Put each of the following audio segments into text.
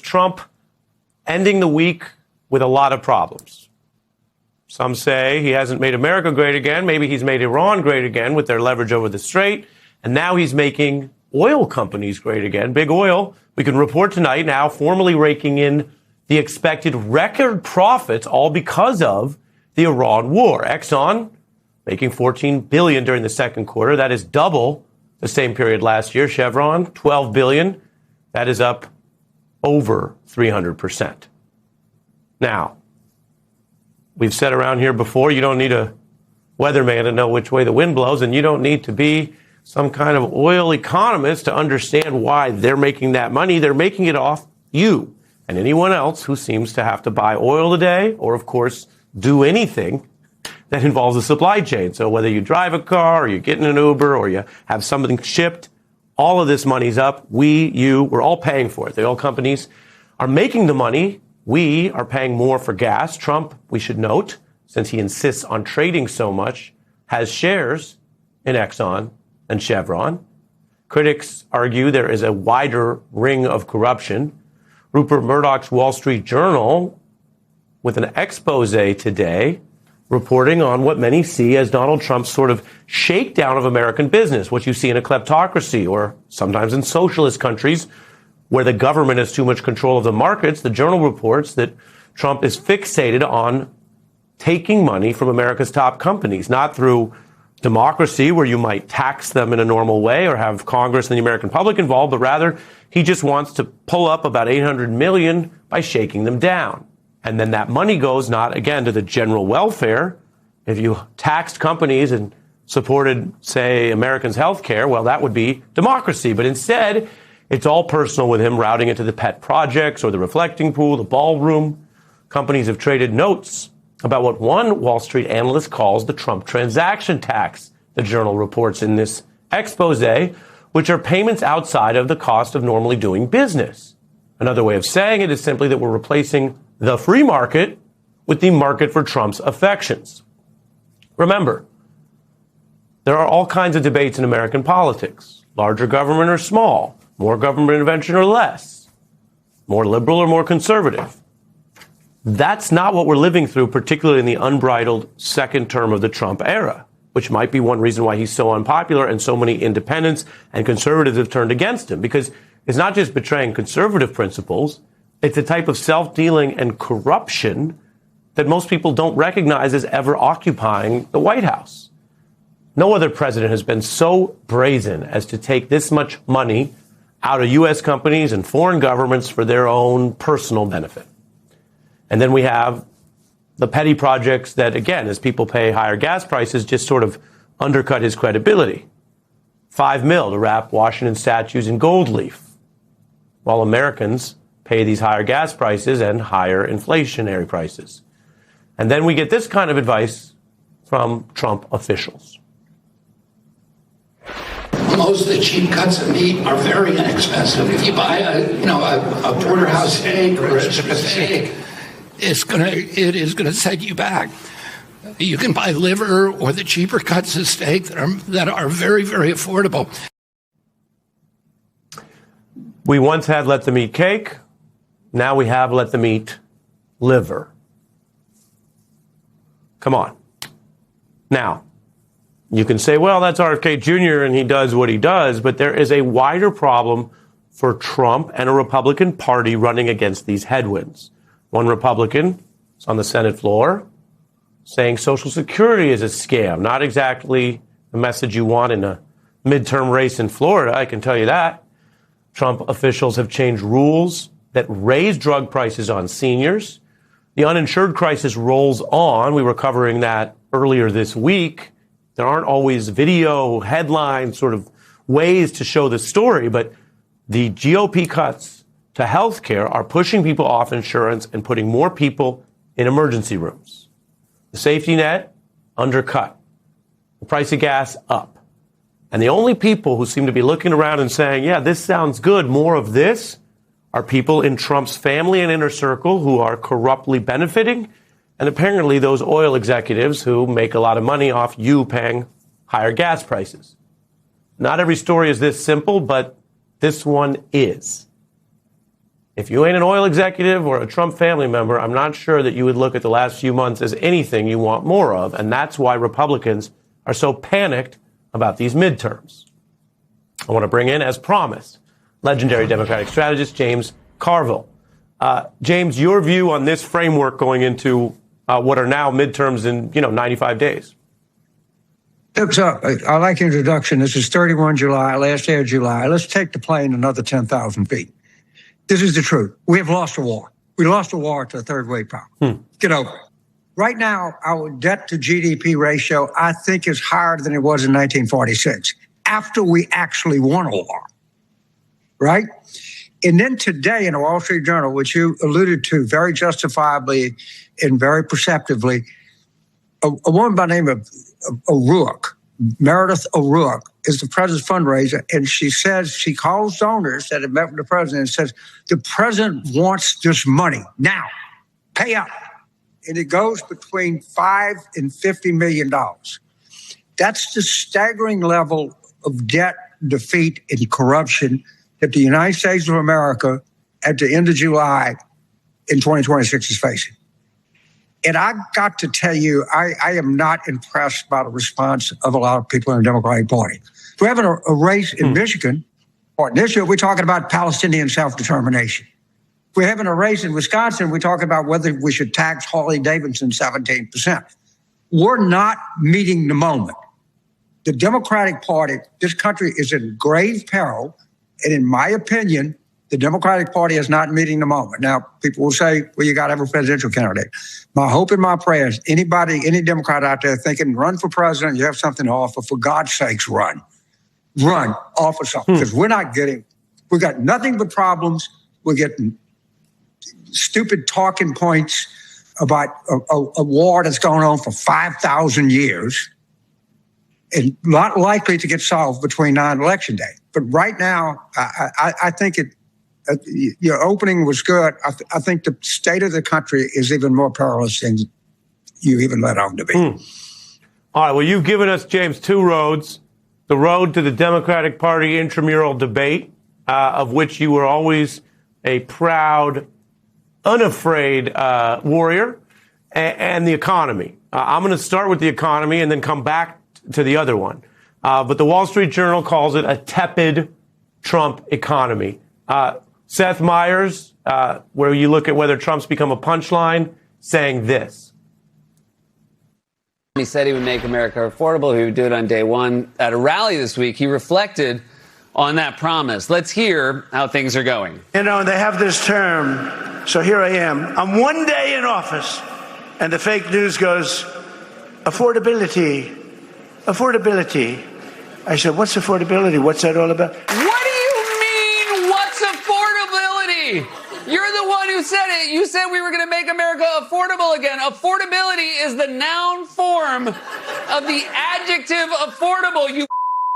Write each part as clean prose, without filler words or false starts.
Trump ending the week with a lot of problems. Some say he hasn't made America great again. Maybe he's made Iran great again with their leverage over the strait. And now he's making oil companies great again. Big oil, we can report tonight, now formally raking in the expected record profits, all because of the Iran war. Exxon making $14 billion during the second quarter. That is double the same period last year. Chevron, $12 billion. That is up over 300%. Now, we've said around here before, you don't need a weatherman to know which way the wind blows, and you don't need to be some kind of oil economist to understand why they're making that money. They're making it off you and anyone else who seems to have to buy oil today, or, of course, do anything that involves a supply chain. So whether you drive a car, or you're getting an Uber, or you have something shipped, all of this money's up. We're all paying for it. The oil companies are making the money. We are paying more for gas. Trump, we should note, since he insists on trading so much, has shares in Exxon and Chevron. Critics argue there is a wider ring of corruption. Rupert Murdoch's Wall Street Journal, with an expose today, reporting on what many see as Donald Trump's sort of shakedown of American business, what you see in a kleptocracy or sometimes in socialist countries where the government has too much control of the markets. The Journal reports that Trump is fixated on taking money from America's top companies, not through democracy where you might tax them in a normal way or have Congress and the American public involved, but rather he just wants to pull up about $800 million by shaking them down. And then that money goes not, again, to the general welfare. If you taxed companies and supported, say, Americans' health care, well, that would be democracy. But instead, it's all personal with him, routing it to the pet projects or the reflecting pool, the ballroom. Companies have traded notes about what one Wall Street analyst calls the Trump transaction tax, the Journal reports in this expose, which are payments outside of the cost of normally doing business. Another way of saying it is simply that we're replacing the free market with the market for Trump's affections. Remember, there are all kinds of debates in American politics. Larger government or small, more government intervention or less, more liberal or more conservative. That's not what we're living through, particularly in the unbridled second term of the Trump era, which might be one reason why he's so unpopular and so many independents and conservatives have turned against him, because it's not just betraying conservative principles. It's a type of self-dealing and corruption that most people don't recognize as ever occupying the White House. No other president has been so brazen as to take this much money out of U.S. companies and foreign governments for their own personal benefit. And then we have the petty projects that, again, as people pay higher gas prices, just sort of undercut his credibility. $5 million to wrap Washington statues in gold leaf, while Americans pay these higher gas prices and higher inflationary prices. And then we get this kind of advice from Trump officials. Most of the cheap cuts of meat are very inexpensive. If you buy a porterhouse steak or a steak, it is gonna set you back. You can buy liver or the cheaper cuts of steak that are very, very affordable. We once had let them eat cake. Now we have let them eat liver. Come on. Now, you can say, well, that's RFK Jr. and he does what he does, but there is a wider problem for Trump and a Republican Party running against these headwinds. One Republican is on the Senate floor saying Social Security is a scam. Not exactly the message you want in a midterm race in Florida, I can tell you that. Trump officials have changed rules that raise drug prices on seniors. The uninsured crisis rolls on. We were covering that earlier this week. There aren't always video headline sort of ways to show the story, but the GOP cuts to health care are pushing people off insurance and putting more people in emergency rooms. The safety net undercut. The price of gas up. And the only people who seem to be looking around and saying, yeah, this sounds good, more of this, are people in Trump's family and inner circle who are corruptly benefiting, and apparently those oil executives who make a lot of money off you paying higher gas prices. Not every story is this simple, but this one is. if you ain't an oil executive or a Trump family member, I'm not sure that you would look at the last few months as anything you want more of. And that's why Republicans are so panicked about these midterms. I want to bring in, as promised, legendary Democratic strategist James Carville. James, your view on this framework going into what are now midterms in 95 days. I like your introduction. This is 31 July, last day of July. Let's take the plane another 10,000 feet. This is the truth. We have lost a war. We lost a war to a third-wave power. Get over it. Right now, our debt to GDP ratio, I think, is higher than it was in 1946, after we actually won a war, right? And then today in the Wall Street Journal, which you alluded to very justifiably and very perceptively, a woman by the name of O'Rourke, Meredith O'Rourke, is the president's fundraiser, and she says, she calls donors that have met with the president and says, the president wants this money now, pay up. And it goes between $5 and $50 million. That's the staggering level of debt, defeat, and corruption that the United States of America at the end of July in 2026 is facing. And I got to tell you, I am not impressed by the response of a lot of people in the Democratic Party. We're having a race in Michigan, or this year we're talking about Palestinian self-determination. We're having a race in Wisconsin, we're talking about whether we should tax Harley Davidson 17%. We're not meeting the moment. The Democratic Party, this country is in grave peril, and in my opinion, the Democratic Party is not meeting the moment. Now, people will say, well, you got to have a presidential candidate. My hope and my prayers, anybody, any Democrat out there thinking, run for president, you have something to offer, for God's sakes, run. Run, offer something. Because we got nothing but problems. We're getting stupid talking points about a war that's going on for 5,000 years and not likely to get solved between now and Election Day. But right now, I think your opening was good. I think the state of the country is even more perilous than you even let on to be. All right. Well, you've given us, James, two roads. The road to the Democratic Party intramural debate, of which you were always a proud, unafraid warrior, and the economy. I'm going to start with the economy and then come back to the other one. But the Wall Street Journal calls it a tepid Trump economy. Seth Meyers, where you look at whether Trump's become a punchline, saying this. He said he would make America affordable. He would do it on day one. At a rally this week, he reflected on that promise. Let's hear how things are going. You know, they have this term, so here I am. I'm one day in office, and the fake news goes, affordability, affordability. I said, what's affordability? What's that all about? What do you mean, what's affordability? You're the one who said it. You said we were going to make America affordable again. Affordability is the noun form of the adjective affordable, you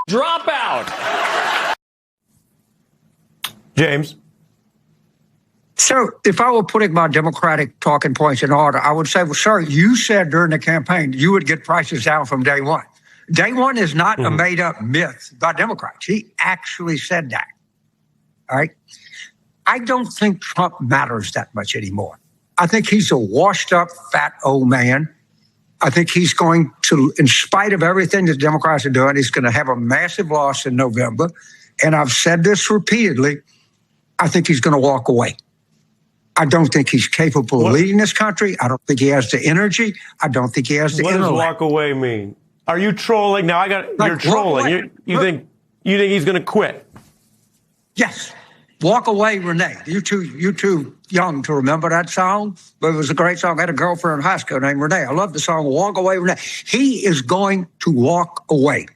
dropout. James. So if I were putting my Democratic talking points in order, I would say, well, sir, you said during the campaign you would get prices down from day one. Day one is not a made-up myth by Democrats. He actually said that. All right? I don't think Trump matters that much anymore. I think he's a washed-up, fat old man. I think he's going to, in spite of everything that Democrats are doing, he's going to have a massive loss in November. And I've said this repeatedly, I think he's going to walk away. I don't think he's capable of leading this country. I don't think he has the energy. I don't think he has the intellect. What does walk away mean? Are you trolling? Now you're trolling. You think he's going to quit? Yes. Walk away, Renee. You too young to remember that song, but it was a great song. I had a girlfriend in high school named Renee. I love the song Walk Away, Renee. He is going to walk away.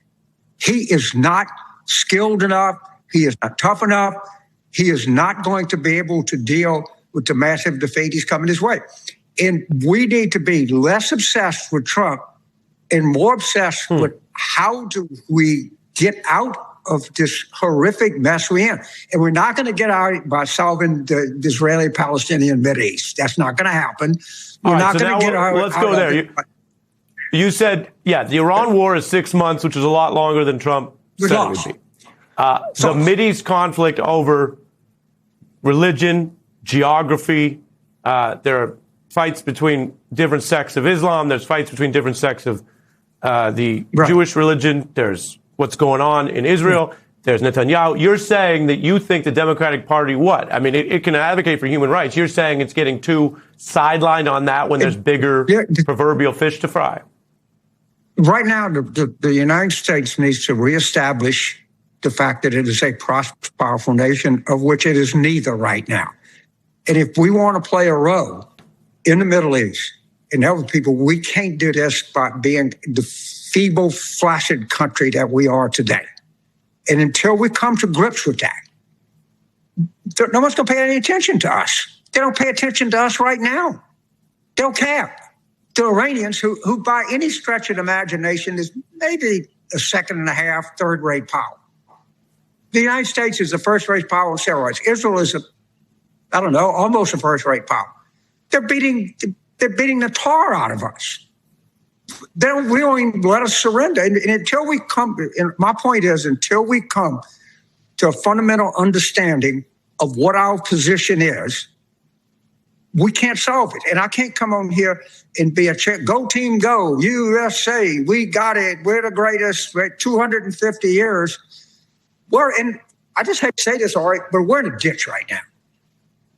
He is not skilled enough. He is not tough enough. He is not going to be able to deal with the massive defeat he's coming his way. And we need to be less obsessed with Trump and more obsessed with how do we get out of this horrific mess we're in. And we're not going to get out by solving the Israeli-Palestinian Mideast. That's not going to happen. We're not going to get out. Let's go there. You said, the Iran war is 6 months, which is a lot longer than Trump said it would be. The Mideast conflict over religion, geography. There are fights between different sects of Islam. There's fights between different sects of the Jewish religion. There's what's going on in Israel. There's Netanyahu. You're saying that you think the Democratic Party what? I mean, it can advocate for human rights. You're saying it's getting too sidelined on that when there's bigger proverbial fish to fry. Right now, the United States needs to reestablish the fact that it is a prosperous, powerful nation, of which it is neither right now. And if we want to play a role in the Middle East and help people, we can't do this by being the feeble, flaccid country that we are today. And until we come to grips with that, no one's going to pay any attention to us. They don't pay attention to us right now. They don't care. The Iranians, who by any stretch of imagination is maybe a second and a half, third-rate power. The United States is the first-rate power on steroids. Israel is almost a first-rate power. They're beating the tar out of us. They don't even let us surrender. And until we come, and my point is, until we come to a fundamental understanding of what our position is, we can't solve it. And I can't come on here and be go team, go, USA, we got it, we're the greatest, we're 250 years. And I just hate to say this, all right, but we're in a ditch right now.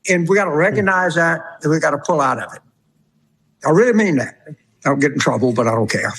And we got to recognize that, and we got to pull out of it. I really mean that. I'll get in trouble, but I don't care.